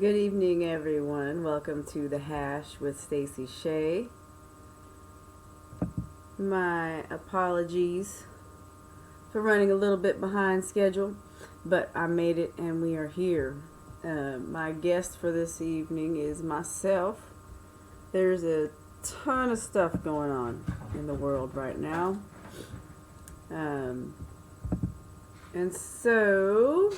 Good evening, everyone. Welcome to The Hash with Stacie Shea. My apologies for running a little bit behind schedule, but I made it and we are here. My guest for this evening is myself. There's a ton of stuff going on in the world right now. And so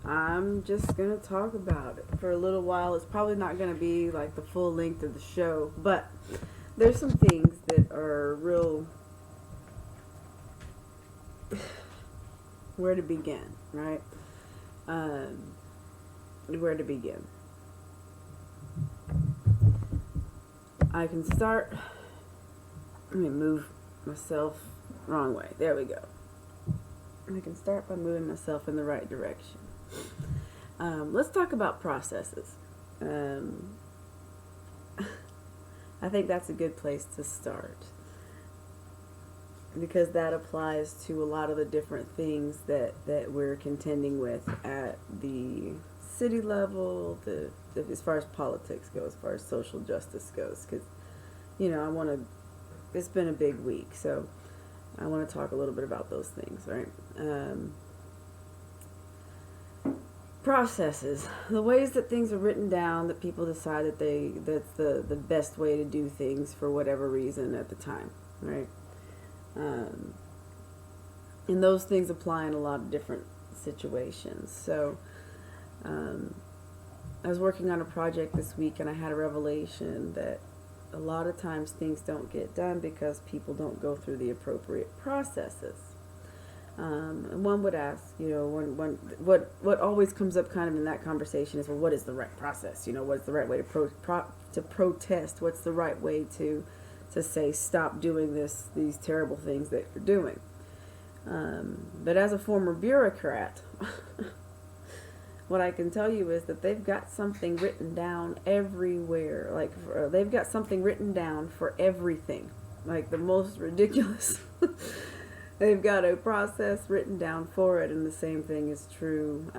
I'm just going to talk about it for a little while. It's probably not going to be like the full length of the show, but there's some things that are real. Where to begin, right? Where to begin? I can start. Let me move myself wrong way. There we go. I can start by moving myself in the right direction. Let's talk about processes. I think that's a good place to start because that applies to a lot of the different things that we're contending with at the city level, as far as politics goes, as far as social justice goes, because, it's been a big week, so I want to talk a little bit about those things, right? Processes, the ways that things are written down, that people decide that's the best way to do things for whatever reason at the time, right? And those things apply in a lot of different situations. So I was working on a project this week and I had a revelation that a lot of times things don't get done because people don't go through the appropriate processes. And one would ask, what always comes up kind of in that conversation is, well, what is the right process? What's the right way to protest? What's the right way to say, stop doing these terrible things that you're doing? But as a former bureaucrat, what I can tell you is that they've got something written down everywhere. Like, they've got something written down for everything. Like, the most ridiculous. They've got a process written down for it, and the same thing is true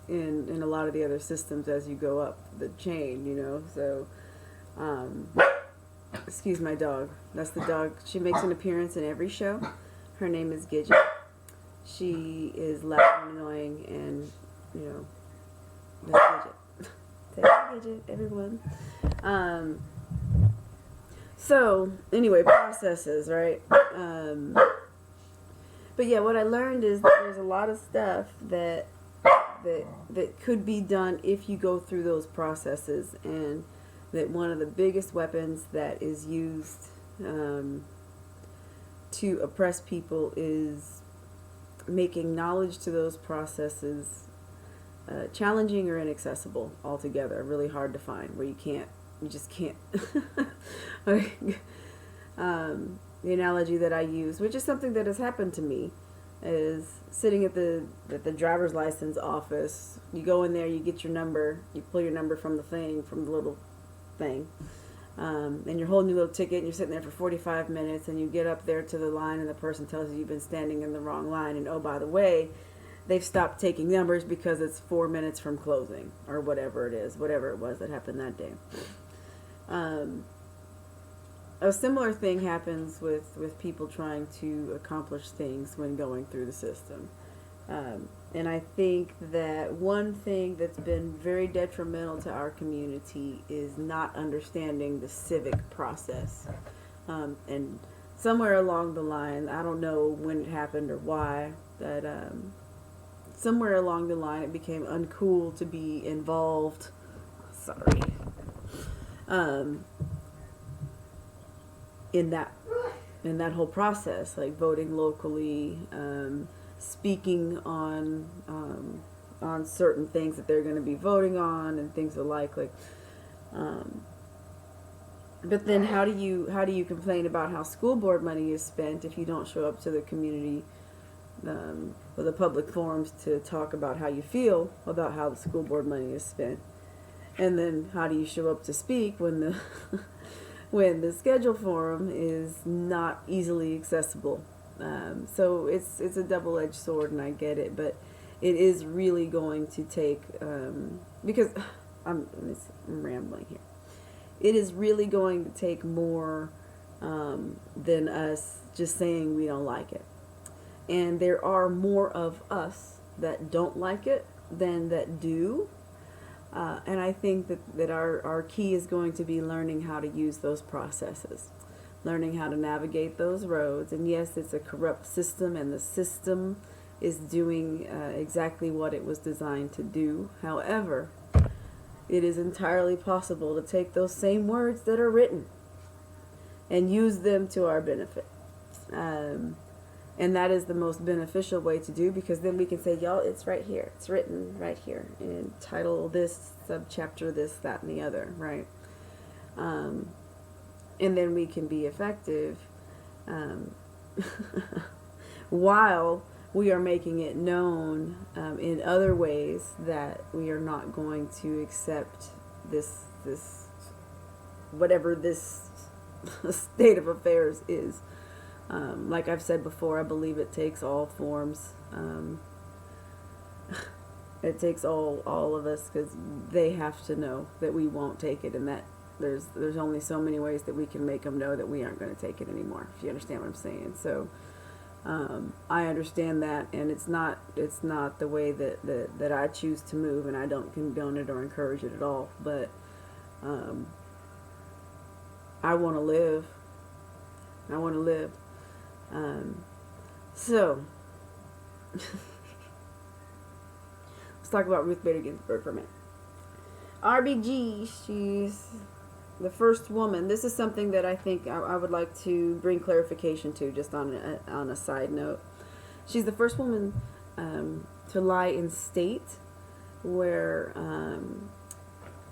in a lot of the other systems as you go up the chain, So, excuse my dog. That's the dog. She makes an appearance in every show. Her name is Gidget. She is loud and annoying, and, that's Gidget. Take Gidget, everyone. So, anyway, processes, right? But yeah, what I learned is that there's a lot of stuff that could be done if you go through those processes, and that one of the biggest weapons that is used to oppress people is making knowledge to those processes challenging or inaccessible altogether, really hard to find, where you just can't. The analogy that I use, which is something that has happened to me, is sitting at the driver's license office. You go in there, you get your number, you pull your number from the little thing, and you're holding your little ticket, and you're sitting there for 45 minutes, and you get up there to the line, and the person tells you you've been standing in the wrong line, and oh, by the way, they've stopped taking numbers because it's 4 minutes from closing, or whatever it was that happened that day. A similar thing happens with people trying to accomplish things when going through the system. And I think that one thing that's been very detrimental to our community is not understanding the civic process. And somewhere along the line, I don't know when it happened or why, but somewhere along the line it became uncool to be involved. Sorry. In that whole process, like voting locally, speaking on certain things that they're going to be voting on, and things alike. But then how do you complain about how school board money is spent if you don't show up to the community or the public forums to talk about how you feel about how the school board money is spent? And then how do you show up to speak when the when the schedule forum is not easily accessible? So it's a double-edged sword, and I get it, but it is really going to take, because I'm rambling here. It is really going to take more than us just saying we don't like it. And there are more of us that don't like it than that do. And I think that our key is going to be learning how to use those processes, learning how to navigate those roads. And yes, it's a corrupt system, and the system is doing exactly what it was designed to do. However, it is entirely possible to take those same words that are written and use them to our benefit. And that is the most beneficial way to do, because then we can say, y'all, it's right here. It's written right here. And title this, subchapter this, that, and the other, right? And then we can be effective while we are making it known in other ways that we are not going to accept this whatever this state of affairs is. Like I've said before, I believe it takes all forms. It takes all of us, because they have to know that we won't take it, and that there's only so many ways that we can make them know that we aren't going to take it anymore, if you understand what I'm saying. So I understand that, and it's not the way that I choose to move, and I don't condone it or encourage it at all, but I want to live. I want to live. So let's talk about Ruth Bader Ginsburg for a minute. RBG, she's the first woman. This is something that I think I would like to bring clarification to, just on a side note. She's the first woman to lie in state, where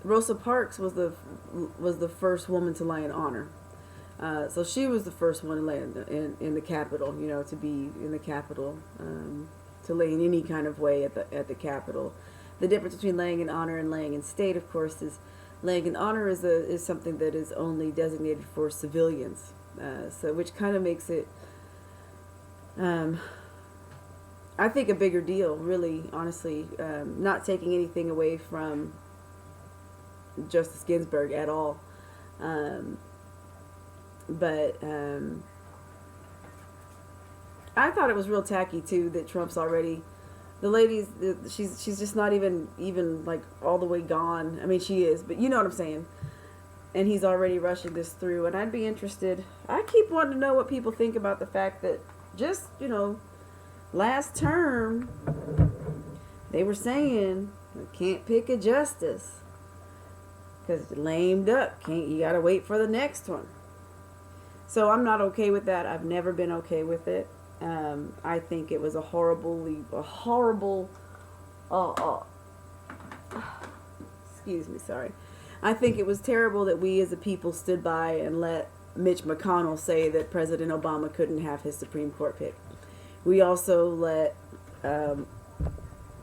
Rosa Parks was the first woman to lie in honor. So she was the first one to lay in the Capitol, to be in the Capitol, to lay in any kind of way at the Capitol. The difference between laying in honor and laying in state, of course, is laying in honor is something that is only designated for civilians. So which kind of makes it, I think, a bigger deal, really, honestly, not taking anything away from Justice Ginsburg at all. But I thought it was real tacky too that Trump's already, the ladies, she's just not even like all the way gone. I mean, she is, but you know what I'm saying. And he's already rushing this through, and I'd be interested. I keep wanting to know what people think about the fact that just, last term they were saying we can't pick a justice because lame duck, you gotta wait for the next one. So I'm not okay with that. I've never been okay with it. I think it was a horrible, excuse me, sorry. I think it was terrible that we as a people stood by and let Mitch McConnell say that President Obama couldn't have his Supreme Court pick. We also let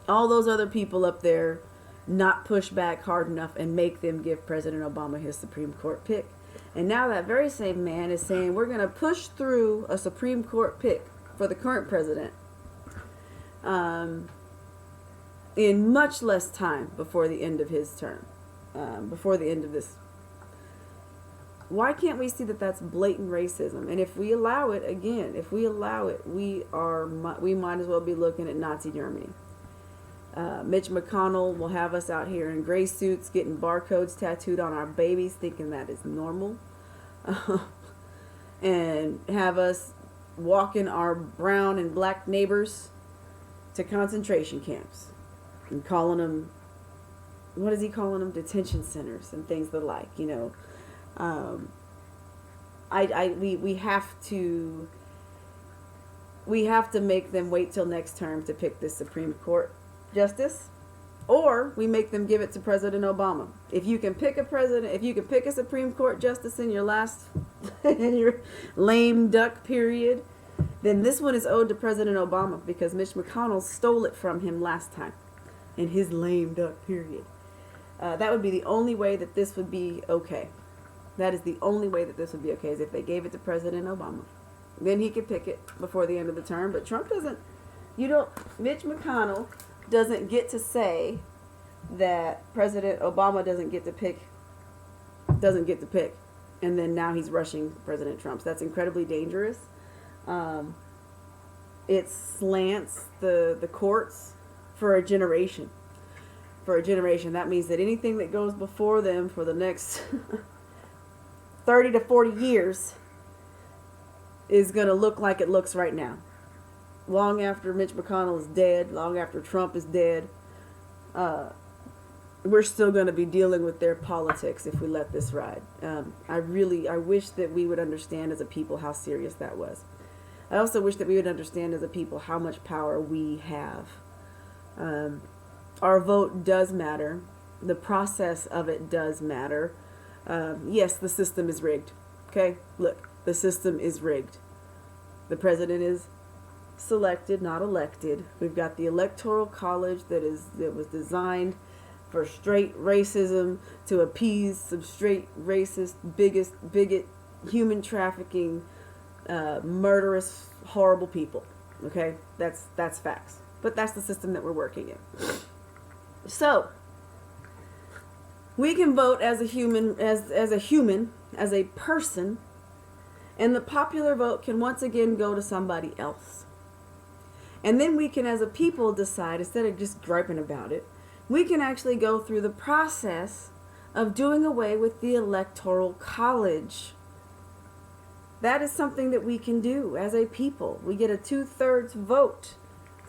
all those other people up there not push back hard enough and make them give President Obama his Supreme Court pick. And now that very same man is saying we're going to push through a Supreme Court pick for the current president in much less time before the end of his term, before the end of this. Why can't we see that that's blatant racism? And if we allow it, again, we might as well be looking at Nazi Germany. Mitch McConnell will have us out here in gray suits getting barcodes tattooed on our babies, thinking that is normal, and have us walking our brown and black neighbors to concentration camps and calling them, what is he calling them, detention centers and things the like, we have to make them wait till next term to pick this Supreme Court justice, or we make them give it to President Obama. If you can pick a Supreme Court justice in your in your lame duck period, then this one is owed to President Obama, because Mitch McConnell stole it from him last time in his lame duck period. That would be the only way that this would be okay. That is the only way that this would be okay, is if they gave it to President Obama. Then he could pick it before the end of the term, but Trump doesn't. Mitch McConnell doesn't get to say that President Obama doesn't get to pick, and then now he's rushing President Trump's. That's incredibly dangerous. It slants the courts for a generation. That means that anything that goes before them for the next 30 to 40 years is going to look like it looks right now. Long after Mitch McConnell is dead, long after Trump is dead, we're still going to be dealing with their politics if we let this ride. I wish that we would understand as a people how serious that was. I also wish that we would understand as a people how much power we have. Our vote does matter. The process of it does matter. Yes, the system is rigged. Okay? Look, the system is rigged. The president is selected, not elected. We've got the Electoral College that was designed for straight racism to appease some straight racist, bigot, human trafficking, murderous, horrible people. Okay? That's facts. But that's the system that we're working in. So, we can vote as a human, as a person, and the popular vote can once again go to somebody else. And then we can, as a people, decide, instead of just griping about it, we can actually go through the process of doing away with the Electoral College. That is something that we can do as a people. We get a 2/3 vote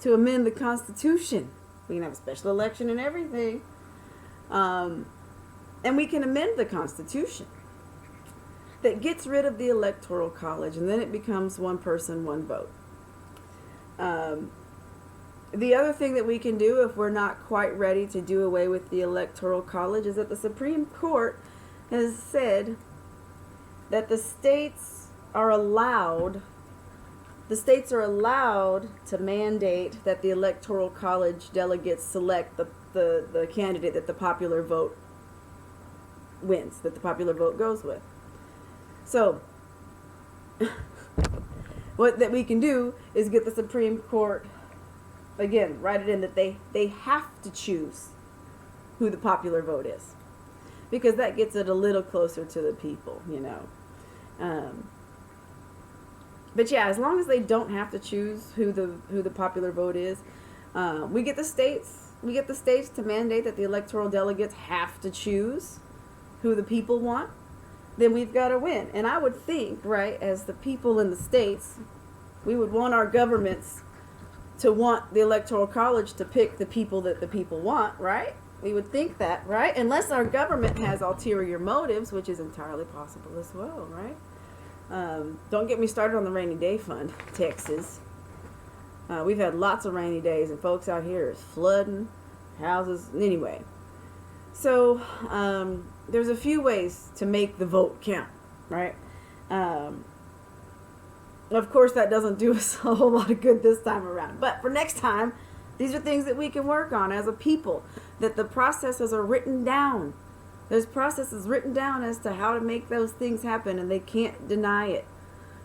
to amend the Constitution. We can have a special election and everything. And we can amend the Constitution that gets rid of the Electoral College, and then it becomes one person, one vote. The other thing that we can do if we're not quite ready to do away with the Electoral College is that the Supreme Court has said that the states are allowed to mandate that the Electoral College delegates select the candidate that the popular vote wins, that the popular vote goes with. So, what that we can do is get the Supreme Court, again, write it in that they have to choose who the popular vote is. Because that gets it a little closer to the people, you know. But yeah, as long as they don't have to choose who the popular vote is, we get the states to mandate that the electoral delegates have to choose who the people want, then we've got to win. And I would think, right, as the people in the states, we would want our governments to want the Electoral College to pick the people that the people want, right? We would think that, right? Unless our government has ulterior motives, which is entirely possible as well, right? Don't get me started on the rainy day fund, Texas. We've had lots of rainy days, and folks out here is flooding houses. Anyway, so there's a few ways to make the vote count, right? Of course, that doesn't do us a whole lot of good this time around. But for next time, these are things that we can work on as a people, that the processes are written down. There's processes written down as to how to make those things happen, and they can't deny it.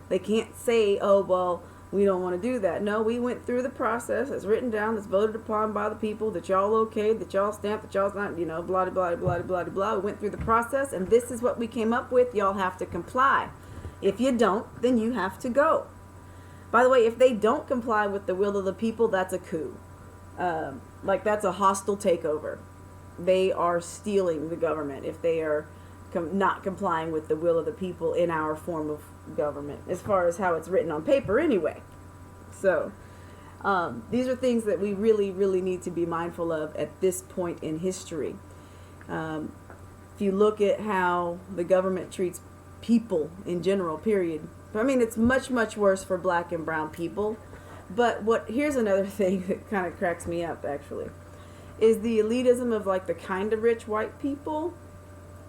They can't say, oh, well, we don't want to do that. No, we went through the process. It's written down. It's voted upon by the people, that y'all okayed, that y'all stamped, that y'all's not, blah, blah, blah, blah, blah, blah. We went through the process, and this is what we came up with. Y'all have to comply. If you don't, then you have to go. By the way, if they don't comply with the will of the people, that's a coup. That's a hostile takeover. They are stealing the government if they are not complying with the will of the people in our form of government, as far as how it's written on paper anyway. So these are things that we really, really need to be mindful of at this point in history. If you look at how the government treats people in general, period. I mean, it's much, much worse for black and brown people. But here's another thing that kind of cracks me up, actually, is the elitism of the kind of rich white people,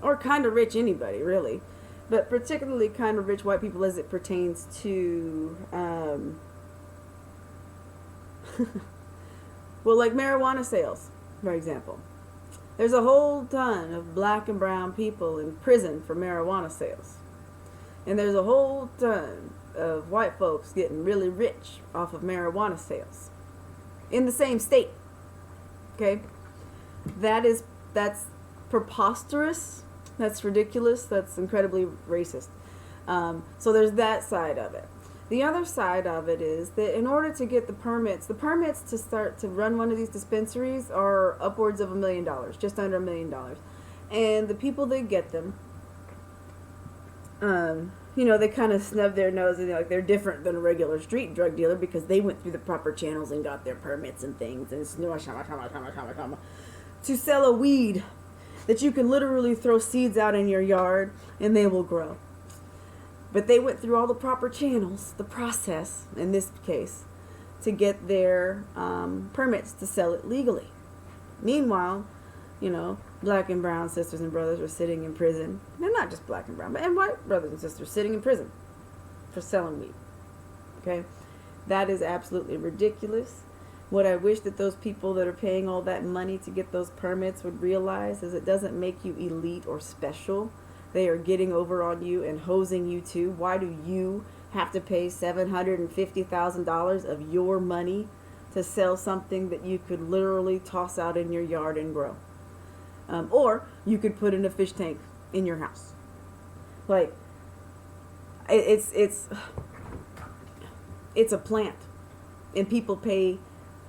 or kind of rich anybody, really, but particularly kind of rich white people as it pertains to, marijuana sales, for example. There's a whole ton of black and brown people in prison for marijuana sales. And there's a whole ton of white folks getting really rich off of marijuana sales in the same state. Okay? That's preposterous. That's ridiculous. That's incredibly racist. So there's that side of it. The other side of it is that in order to get the permits to start to run one of these dispensaries are upwards of $1 million, just under $1 million. And the people that get them, they kind of snub their nose and they're different than a regular street drug dealer because they went through the proper channels and got their permits and things. And it's to sell a weed that you can literally throw seeds out in your yard and they will grow. But they went through all the proper channels, the process, in this case, to get their permits to sell it legally. Meanwhile, black and brown sisters and brothers are sitting in prison. They're not just black and brown, but and white brothers and sisters sitting in prison for selling weed. Okay? That is absolutely ridiculous. What I wish that those people that are paying all that money to get those permits would realize is it doesn't make you elite or special. They are getting over on you and hosing you too. Why do you have to pay $750,000 of your money to sell something that you could literally toss out in your yard and grow? Or you could put in a fish tank in your house. Like, it's a plant. And people pay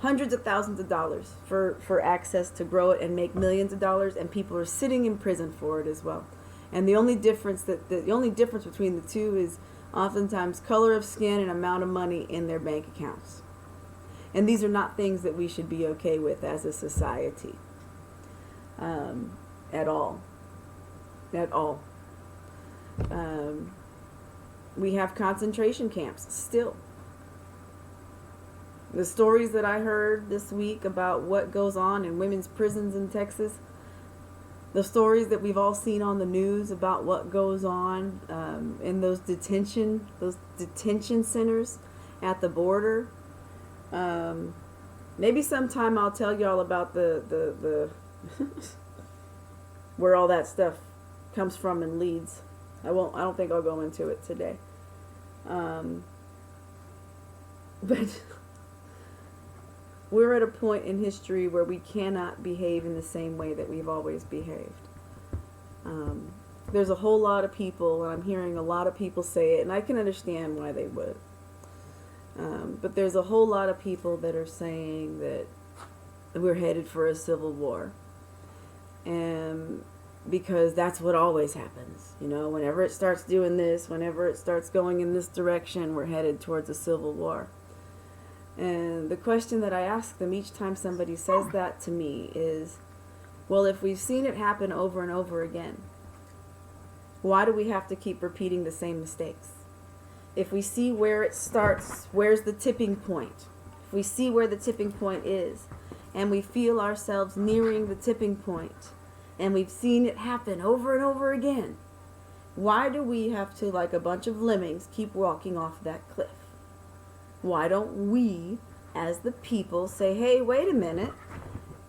hundreds of thousands of dollars for access to grow it and make millions of dollars, and people are sitting in prison for it as well. And the only difference between the two is oftentimes color of skin and amount of money in their bank accounts. And these are not things that we should be okay with as a society. At all. We have concentration camps still. The stories that I heard this week about what goes on in women's prisons in Texas, the stories that we've all seen on the news about what goes on in those detention centers at the border. Maybe sometime I'll tell y'all about the where all that stuff comes from and leads. I don't think I'll go into it today. But we're at a point in history where we cannot behave in the same way that we've always behaved. There's a whole lot of people, and I'm hearing a lot of people say it, and I can understand why they would. But there's a whole lot of people that are saying that we're headed for a civil war. And because that's what always happens. Whenever it starts doing this, whenever it starts going in this direction, we're headed towards a civil war. And the question that I ask them each time somebody says that to me is, well, if we've seen it happen over and over again, why do we have to keep repeating the same mistakes? If we see where it starts, where's the tipping point? If we see where the tipping point is, and we feel ourselves nearing the tipping point, and we've seen it happen over and over again, why do we have to, like a bunch of lemmings, keep walking off that cliff? Why don't we, as the people, say, hey, wait a minute.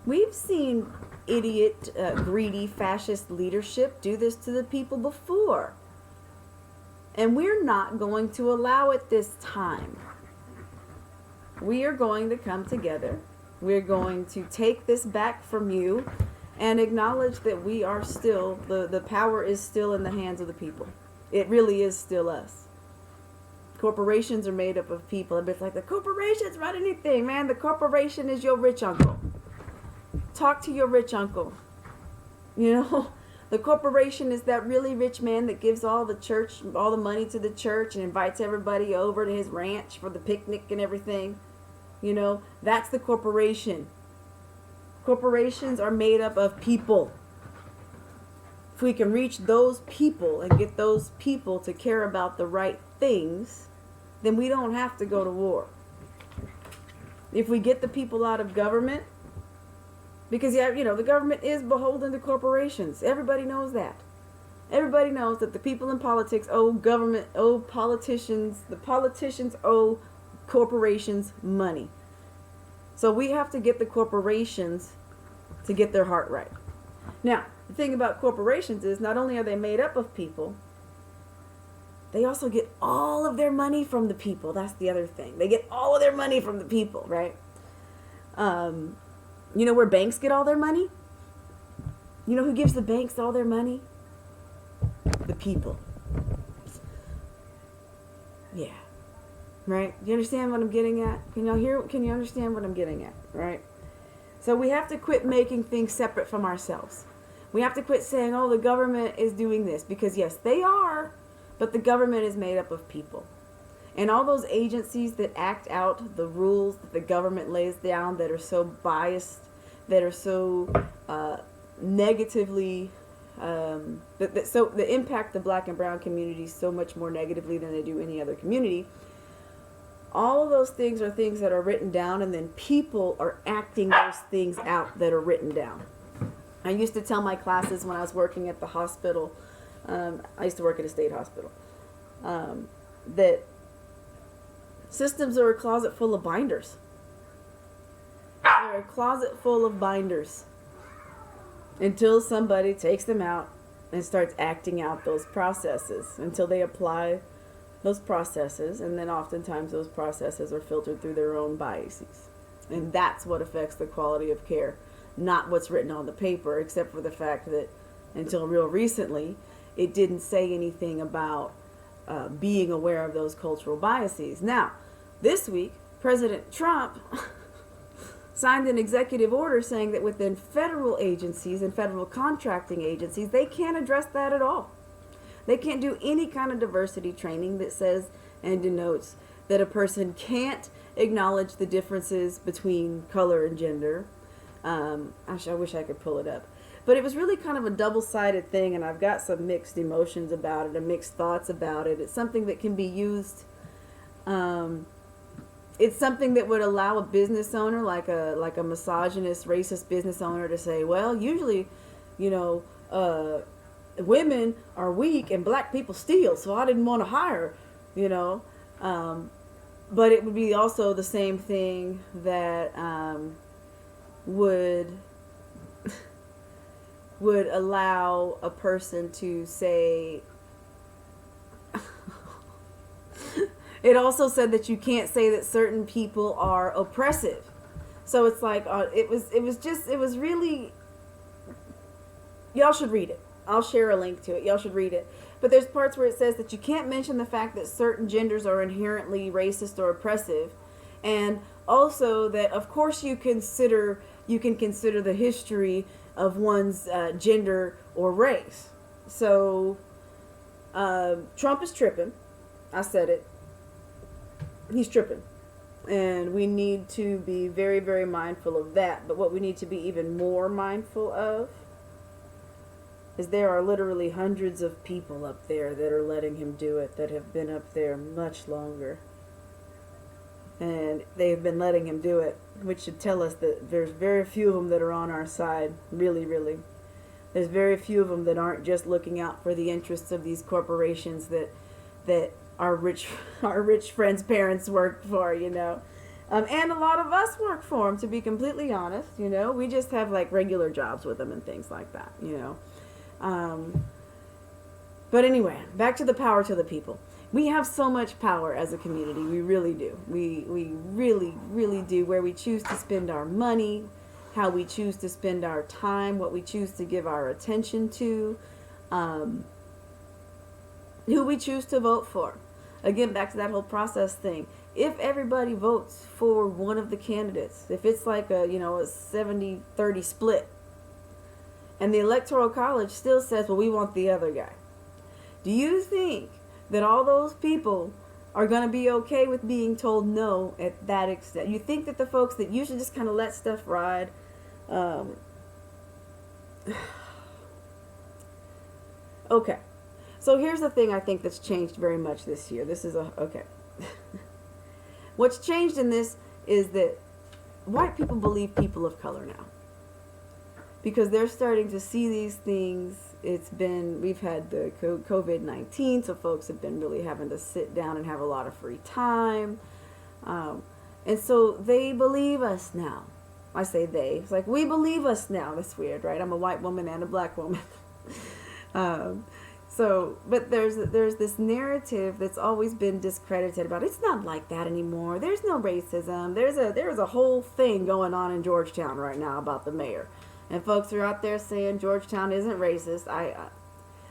We've seen idiot, greedy, fascist leadership do this to the people before. And we're not going to allow it this time. We are going to come together. We're going to take this back from you and acknowledge that we are still, the power is still in the hands of the people. It really is still us. Corporations are made up of people. And it's like, the corporations run anything, man. The corporation is your rich uncle. Talk to your rich uncle. The corporation is that really rich man that gives all the money to the church and invites everybody over to his ranch for the picnic and everything. That's the corporation. Corporations are made up of people. If we can reach those people and get those people to care about the right things, then we don't have to go to war. If we get the people out of government, because the government is beholden to corporations. Everybody knows that. Everybody knows that the people in politics owe government, owe politicians, the politicians owe corporations money. So we have to get the corporations to get their heart right. Now, the thing about corporations is not only are they made up of people, they also get all of their money from the people. That's the other thing. They get all of their money from the people, right? You know where banks get all their money? You know who gives the banks all their money? The people. Yeah. Right? Do you understand what I'm getting at? Can you understand what I'm getting at? Right? So we have to quit making things separate from ourselves. We have to quit saying, oh, the government is doing this. Because yes, they are. But the government is made up of people. And all those agencies that act out the rules that the government lays down that are so biased, that are so negatively, that impact the black and brown communities so much more negatively than they do any other community. All of those things are things that are written down, and then people are acting those things out that are written down. I used to tell my classes when I was working at the hospital, I used to work at a state hospital, that systems are a closet full of binders. They're a closet full of binders until somebody takes them out and starts acting out those processes, until they apply those processes, and then oftentimes those processes are filtered through their own biases. And that's what affects the quality of care, not what's written on the paper, except for the fact that until real recently, it didn't say anything about being aware of those cultural biases. Now, this week, President Trump signed an executive order saying that within federal agencies and federal contracting agencies, they can't address that at all. They can't do any kind of diversity training that says and denotes that a person can't acknowledge the differences between color and gender. I wish I could pull it up. But it was really kind of a double-sided thing, and I've got some mixed emotions about it and mixed thoughts about it. It's something that can be used. It's something that would allow a business owner, like a misogynist, racist business owner, to say, well, usually, women are weak and black people steal, so I didn't want to hire, but it would be also the same thing that would allow a person to say. It also said that you can't say that certain people are oppressive. So it's like it was really. Y'all should read it. I'll share a link to it. Y'all should read it. But there's parts where it says that you can't mention the fact that certain genders are inherently racist or oppressive, and also that of course you can consider the history of one's gender or race. So Trump is tripping. I said it. He's tripping. And we need to be very, very mindful of that. But what we need to be even more mindful of is there are literally hundreds of people up there that are letting him do it, that have been up there much longer. And they've been letting him do it, which should tell us that there's very few of them that are on our side, really, really. There's very few of them that aren't just looking out for the interests of these corporations that our rich friends' parents worked for, and a lot of us work for them, to be completely honest. We just have like regular jobs with them and things like that, But anyway, back to the power to the people. We have so much power as a community. We really do. We really, really do. Where we choose to spend our money, how we choose to spend our time, what we choose to give our attention to, who we choose to vote for. Again, back to that whole process thing. If everybody votes for one of the candidates, if it's like a 70-30 split, and the Electoral College still says, well, we want the other guy, do you think that all those people are going to be okay with being told no at that extent? You think that the folks that usually just kind of let stuff ride, okay. So here's the thing I think that's changed very much this year. Okay. What's changed in this is that white people believe people of color now. Because they're starting to see these things. We've had the COVID-19, so folks have been really having to sit down and have a lot of free time. And so they believe us now. I say they. It's like, we believe us now. That's weird, right? I'm a white woman and a black woman. So, but there's this narrative that's always been discredited about it's not like that anymore. There's no racism. There's a whole thing going on in Georgetown right now about the mayor, and folks are out there saying Georgetown isn't racist.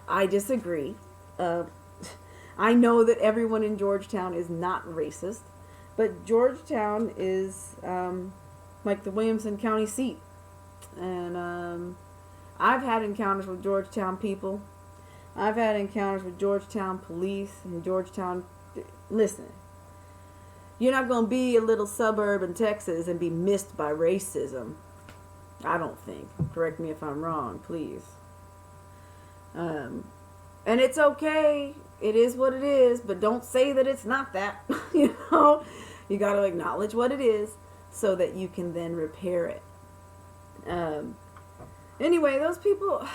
I disagree. I know that everyone in Georgetown is not racist, but Georgetown is like the Williamson County seat, and I've had encounters with Georgetown people. I've had encounters with Georgetown police and Georgetown. Listen, you're not going to be a little suburb in Texas and be missed by racism. I don't think. Correct me if I'm wrong, please. And it's okay. It is what it is, but don't say that it's not that. You know, you got to acknowledge what it is so that you can then repair it. Anyway, those people.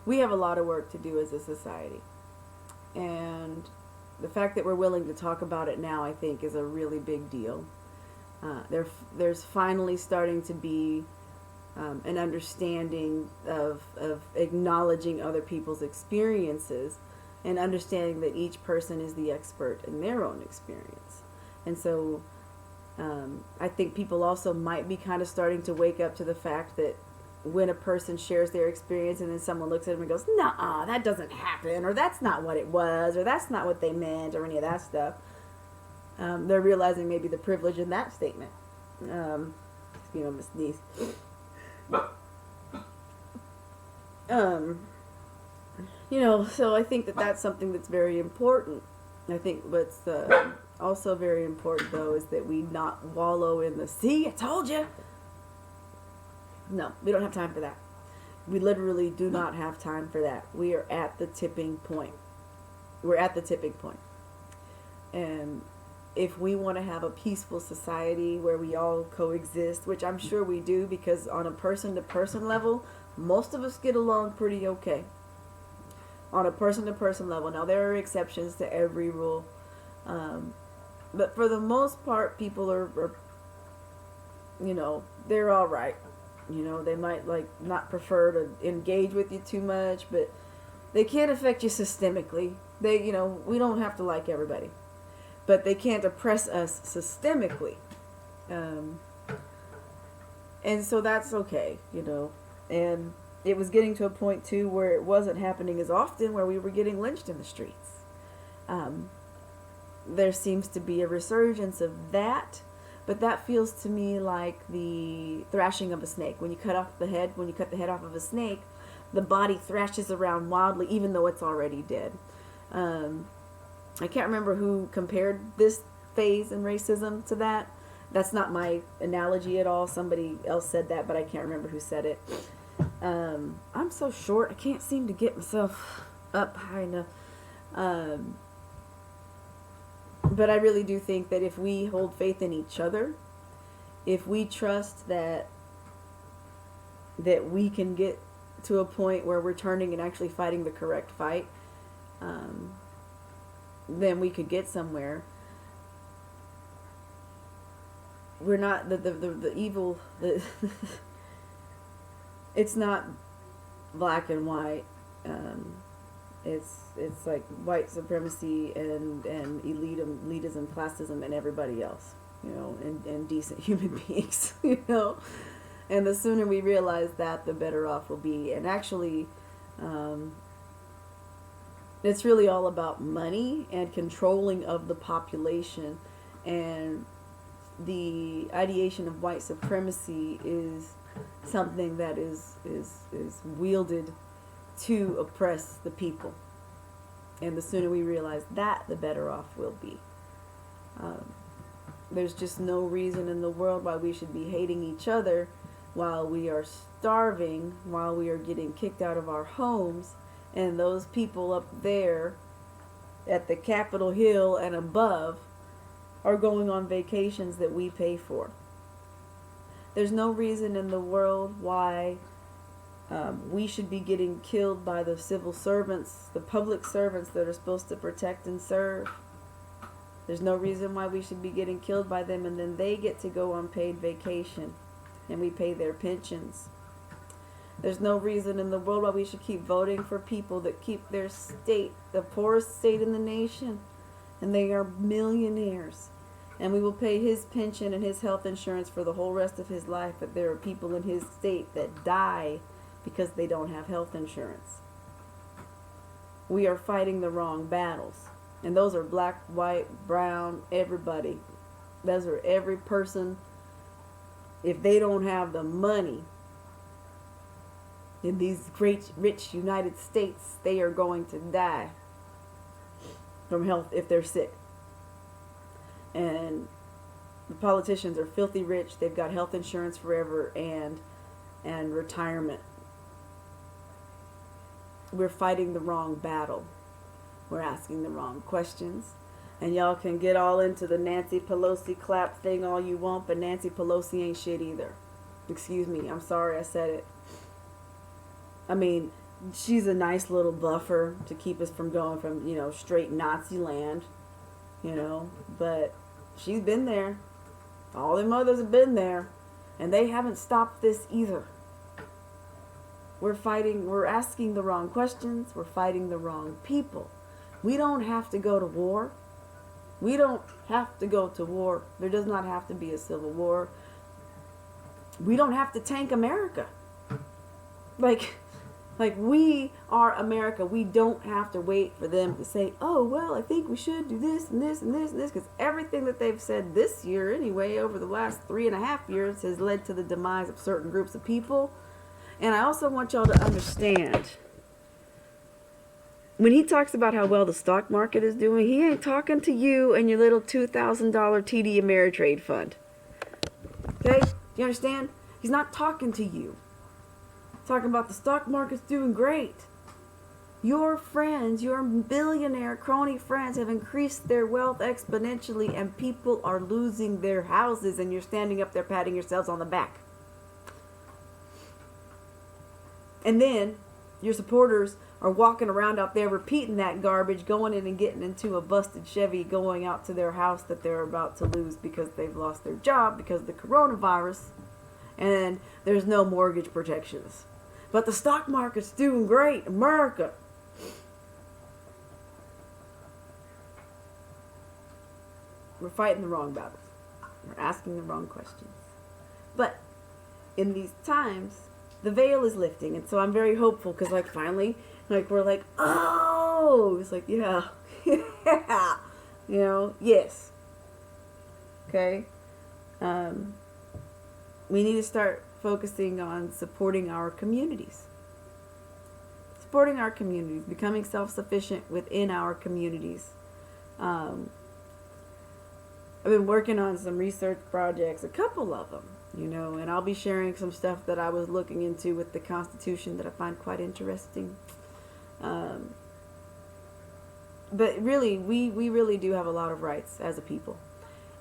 We have a lot of work to do as a society, and the fact that we're willing to talk about it now, I think, is a really big deal. There's finally starting to be an understanding of acknowledging other people's experiences and understanding that each person is the expert in their own experience. And so I think people also might be kind of starting to wake up to the fact that when a person shares their experience and then someone looks at them and goes, "Nuh-uh, that doesn't happen," or "that's not what it was," or "that's not what they meant," or any of that stuff, they're realizing maybe the privilege in that statement. Excuse me, Miss Sneeze. So I think that that's something that's very important. I think what's also very important, though, is that we not wallow in the, "See, I told you." No, we don't have time for that. We literally do not have time for that. We are at the tipping point. We're at the tipping point. And if we want to have a peaceful society where we all coexist, which I'm sure we do, because on a person-to-person level, most of us get along pretty okay. On a person-to-person level. Now, there are exceptions to every rule. But for the most part, people are they're all right. They might not prefer to engage with you too much, but they can't affect you systemically. We don't have to like everybody, but they can't oppress us systemically. And so that's okay, and it was getting to a point too where it wasn't happening as often, where we were getting lynched in the streets. There seems to be a resurgence of that. But that feels to me like the thrashing of a snake. When you cut the head off of a snake, the body thrashes around wildly, even though it's already dead. I can't remember who compared this phase in racism to that. That's not my analogy at all. Somebody else said that, but I can't remember who said it. I'm so short, I can't seem to get myself up high enough. But I really do think that if we hold faith in each other, if we trust that we can get to a point where we're turning and actually fighting the correct fight, then we could get somewhere. We're not the evil. It's not black and white. It's like white supremacy and elitism, classism, and everybody else, and decent human beings, And the sooner we realize that, the better off we'll be. And actually, it's really all about money and controlling of the population. And the ideation of white supremacy is something that is wielded to oppress the people. And the sooner we realize that, the better off we'll be. There's just no reason in the world why we should be hating each other while we are starving, while we are getting kicked out of our homes, and those people up there at the Capitol Hill and above are going on vacations that we pay for. There's no reason in the world why we should be getting killed by the civil servants, the public servants that are supposed to protect and serve. There's no reason why we should be getting killed by them, and then they get to go on paid vacation. and we pay their pensions. There's no reason in the world why we should keep voting for people that keep their state, the poorest state in the nation, and they are millionaires. And we will pay his pension and his health insurance for the whole rest of his life, but there are people in his state that die because they don't have health insurance. We are fighting the wrong battles. And those are black, white, brown, everybody. Those are every person. If they don't have the money in these great, rich United States, they are going to die from health if they're sick. And the politicians are filthy rich. They've got health insurance forever and retirement. We're fighting the wrong battle. We're asking the wrong questions. And y'all can get all into the Nancy Pelosi clap thing all you want, but Nancy Pelosi ain't shit either. Excuse me, I'm sorry I said it. I mean, she's a nice little buffer to keep us from going from, straight Nazi land, but she's been there. All them others have been there, and they haven't stopped this either. We're asking the wrong questions. We're fighting the wrong people. We don't have to go to war. We don't have to go to war. There does not have to be a civil war. We don't have to tank America. Like we are America. We don't have to wait for them to say, oh, well, I think we should do this and this and this and this, because everything that they've said this year anyway, over the last 3.5 years, has led to the demise of certain groups of people. And I also want y'all to understand, when he talks about how well the stock market is doing, he ain't talking to you and your little $2,000 TD Ameritrade fund. Okay? Do you understand? He's not talking to you. He's talking about the stock market's doing great. Your friends, your billionaire crony friends have increased their wealth exponentially, and people are losing their houses, and you're standing up there patting yourselves on the back. And then your supporters are walking around out there repeating that garbage, going in and getting into a busted Chevy, going out to their house that they're about to lose because they've lost their job because of the coronavirus, and there's no mortgage protections. But the stock market's doing great, America. We're fighting the wrong battles. We're asking the wrong questions. But in these times, the veil is lifting, and so I'm very hopeful, because finally, we're like, oh, it's like, yeah, yeah, yes. Okay. We need to start focusing on supporting our communities. Supporting our communities, becoming self-sufficient within our communities. I've been working on some research projects, a couple of them. And I'll be sharing some stuff that I was looking into with the Constitution that I find quite interesting. But really, we really do have a lot of rights as a people.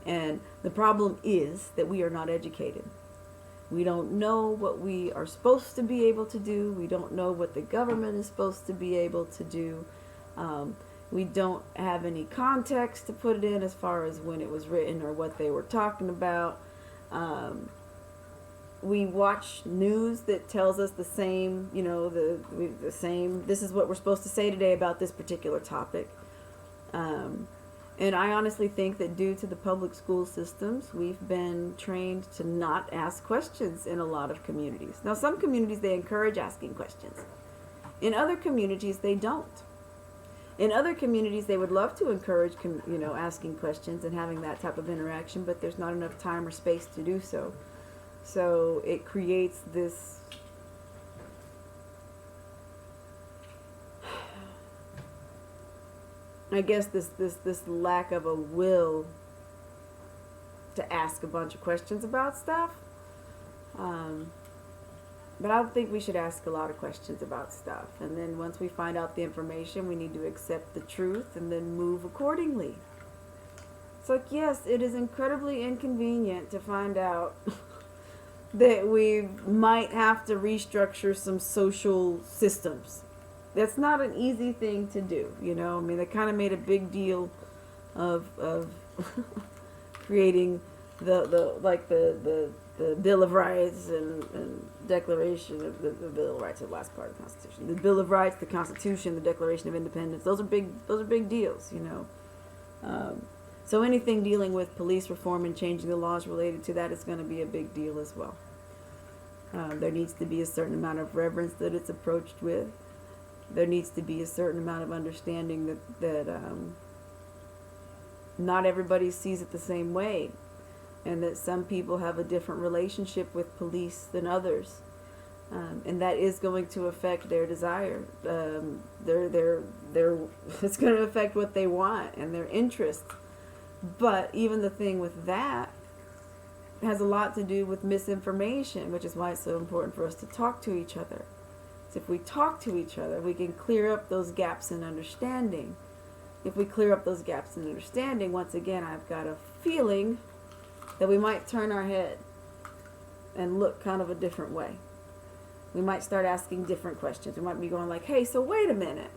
And the problem is that we are not educated. We don't know what we are supposed to be able to do. We don't know what the government is supposed to be able to do. We don't have any context to put it in as far as when it was written or what they were talking about. We watch news that tells us the same, the same, this is what we're supposed to say today about this particular topic. And I honestly think that due to the public school systems, we've been trained to not ask questions in a lot of communities. Now, some communities, they encourage asking questions. In other communities, they don't. In other communities, they would love to encourage, asking questions and having that type of interaction, but there's not enough time or space to do so. So it creates this this lack of a will to ask a bunch of questions about stuff. But I don't think we should ask a lot of questions about stuff. And then once we find out the information, we need to accept the truth and then move accordingly. It's like, yes, it is incredibly inconvenient to find out that we might have to restructure some social systems. That's not an easy thing to do, they kind of made a big deal of creating the the Bill of Rights and Declaration of the Bill of Rights, the last part of the Constitution. The Bill of Rights, the Constitution, the Declaration of Independence. Those are big deals, you know. So anything dealing with police reform and changing the laws related to that is going to be a big deal as well. There needs to be a certain amount of reverence that it's approached with. There needs to be a certain amount of understanding that not everybody sees it the same way, and that some people have a different relationship with police than others, and that is going to affect their desire. It's going to affect what they want and their interests. But even the thing with that has a lot to do with misinformation, which is why it's so important for us to talk to each other. So if we talk to each other, we can clear up those gaps in understanding. If we clear up those gaps in understanding, once again, I've got a feeling that we might turn our head and look kind of a different way. We might start asking different questions. We might be going like, hey, so wait a minute.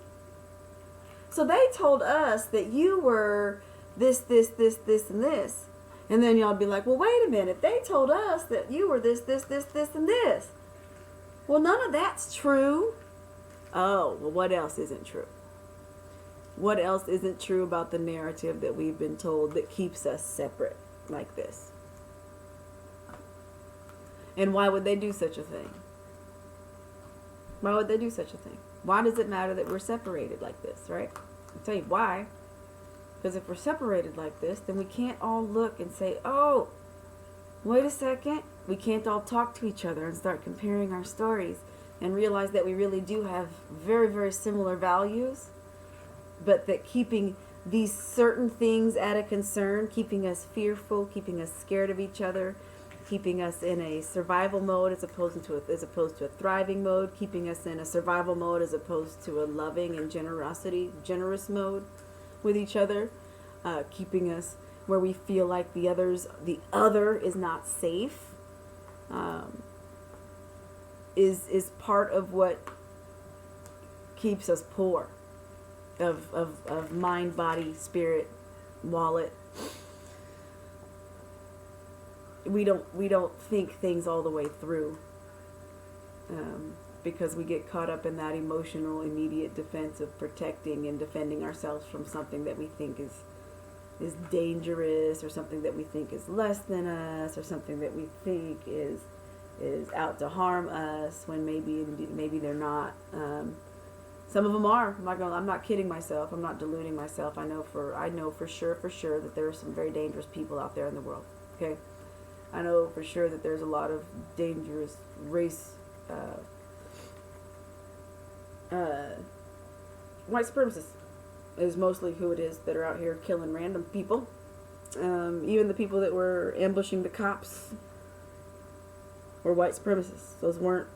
So they told us that you were this, and this. And then y'all be like, well, wait a minute. They told us that you were this, and this. Well, none of that's true. Oh, well, what else isn't true? What else isn't true about the narrative that we've been told that keeps us separate like this? And why would they do such a thing? Why would they do such a thing? Why does it matter that we're separated like this, right? I'll tell you why. Because if we're separated like this, then we can't all look and say, oh, wait a second. We can't all talk to each other and start comparing our stories and realize that we really do have very, very similar values, but that keeping these certain things at a concern, keeping us fearful, keeping us scared of each other, keeping us in a survival mode as opposed to a thriving mode, keeping us in a survival mode as opposed to a loving and generous mode with each other, keeping us where we feel like the other is not safe, is part of what keeps us poor of mind, body, spirit, wallet. We don't think things all the way through, because we get caught up in that emotional, immediate defense of protecting and defending ourselves from something that we think is dangerous, or something that we think is less than us, or something that we think is out to harm us, when maybe they're not. Some of them are. I'm not kidding myself. I'm not deluding myself. I know for sure that there are some very dangerous people out there in the world. Okay, I know for sure that there's a lot of dangerous race, white supremacists is mostly who it is that are out here killing random people. Even the people that were ambushing the cops were white supremacists. Those weren't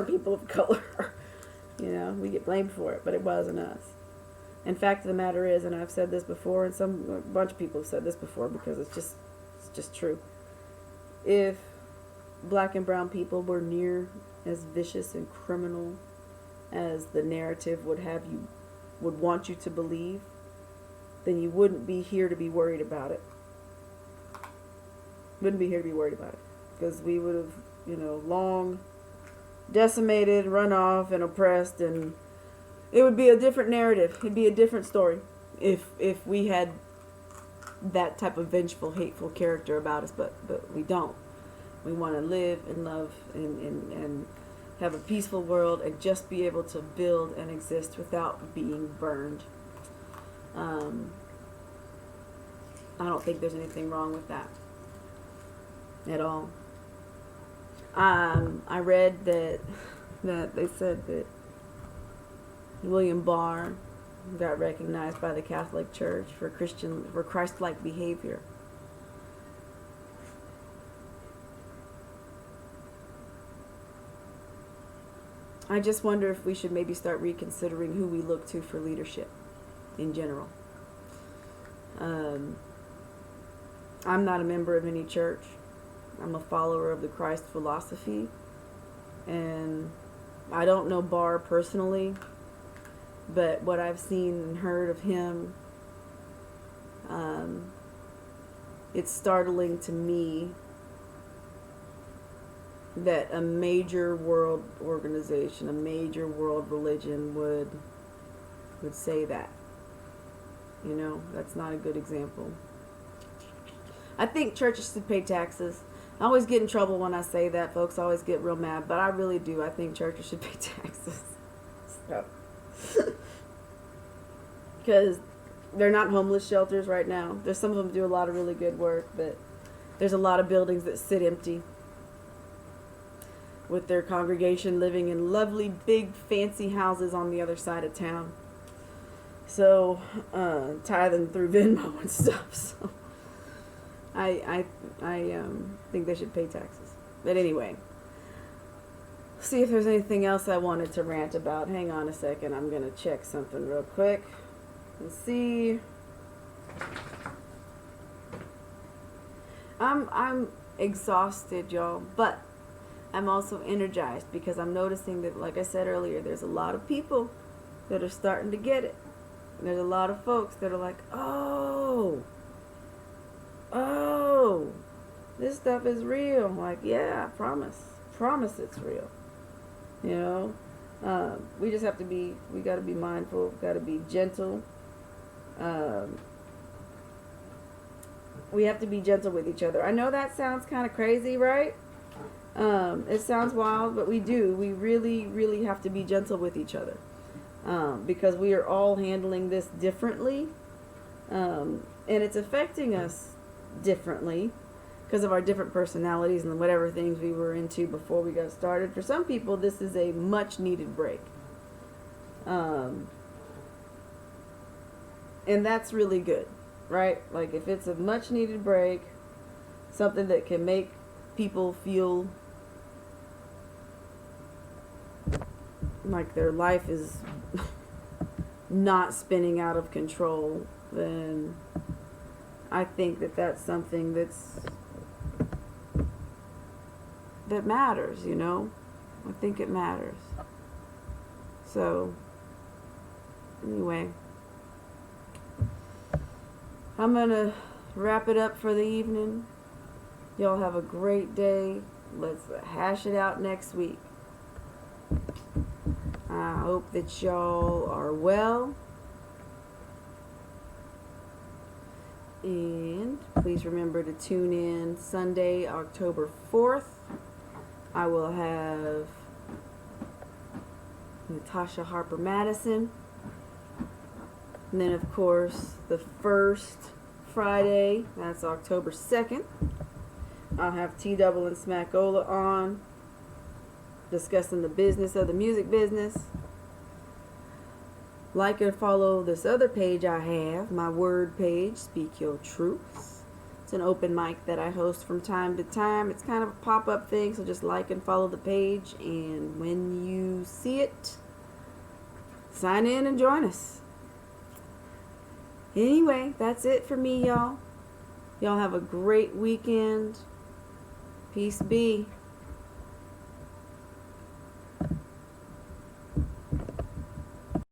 people of color. You know, we get blamed for it, but it wasn't us. In fact, the matter is, and I've said this before, and a bunch of people have said this before, because it's just true. If black and brown people were near as vicious and criminal as the narrative would want you to believe, then you wouldn't be here to be worried about it. Wouldn't be here to be worried about it, because we would have, long decimated, run off, and oppressed, and it would be a different narrative. It'd be a different story if we had that type of vengeful, hateful character about us, but we don't. We want to live and love and have a peaceful world, and just be able to build and exist without being burned. I don't think there's anything wrong with that at all. I read that they said that William Barr got recognized by the Catholic Church for Christ-like behavior. I just wonder if we should maybe start reconsidering who we look to for leadership in general. I'm not a member of any church. I'm a follower of the Christ philosophy, and I don't know Barr personally, but what I've seen and heard of him, it's startling to me that a major world organization, a major world religion would say that. You know, that's not a good example. I think churches should pay taxes. I always get in trouble when I say that. Folks always get real mad, but I really do. I think churches should pay taxes. So, because they're not homeless shelters right now. There's some of them do a lot of really good work, but there's a lot of buildings that sit empty with their congregation living in lovely, big, fancy houses on the other side of town. So, tithing through Venmo and stuff. So, I think they should pay taxes. But anyway, see if there's anything else I wanted to rant about. Hang on a second. I'm going to check something real quick. Let's see. I'm exhausted, y'all, but I'm also energized because I'm noticing that, like I said earlier, there's a lot of people that are starting to get it. There's a lot of folks that are like, oh, this stuff is real. I'm like, yeah, I promise it's real. You know, we just have to be, we got to be mindful, got to be gentle. We have to be gentle with each other. I know that sounds kind of crazy, right? It sounds wild, but we do. We really, really have to be gentle with each other. Because we are all handling this differently. And it's affecting us differently because of our different personalities and whatever things we were into before we got started. For some people, this is a much needed break. And that's really good, right? Like if it's a much needed break, something that can make people feel like their life is not spinning out of control, then I think that that's something that matters, you know? I think it matters. So, anyway, I'm going to wrap it up for the evening. Y'all have a great day. Let's hash it out next week. I hope that y'all are well. And please remember to tune in Sunday, October 4th. I will have Natasha Harper Madison. And then, of course, the first Friday, that's October 2nd, I'll have T-Double and Smackola on, discussing the business of the music business. Like and follow this other page I have, my word page, Speak Your Truths. It's an open mic that I host from time to time. It's kind of a pop-up thing, so just like and follow the page, and when you see it, sign in and join us. Anyway, that's it for me, y'all. Y'all have a great weekend. Peace be.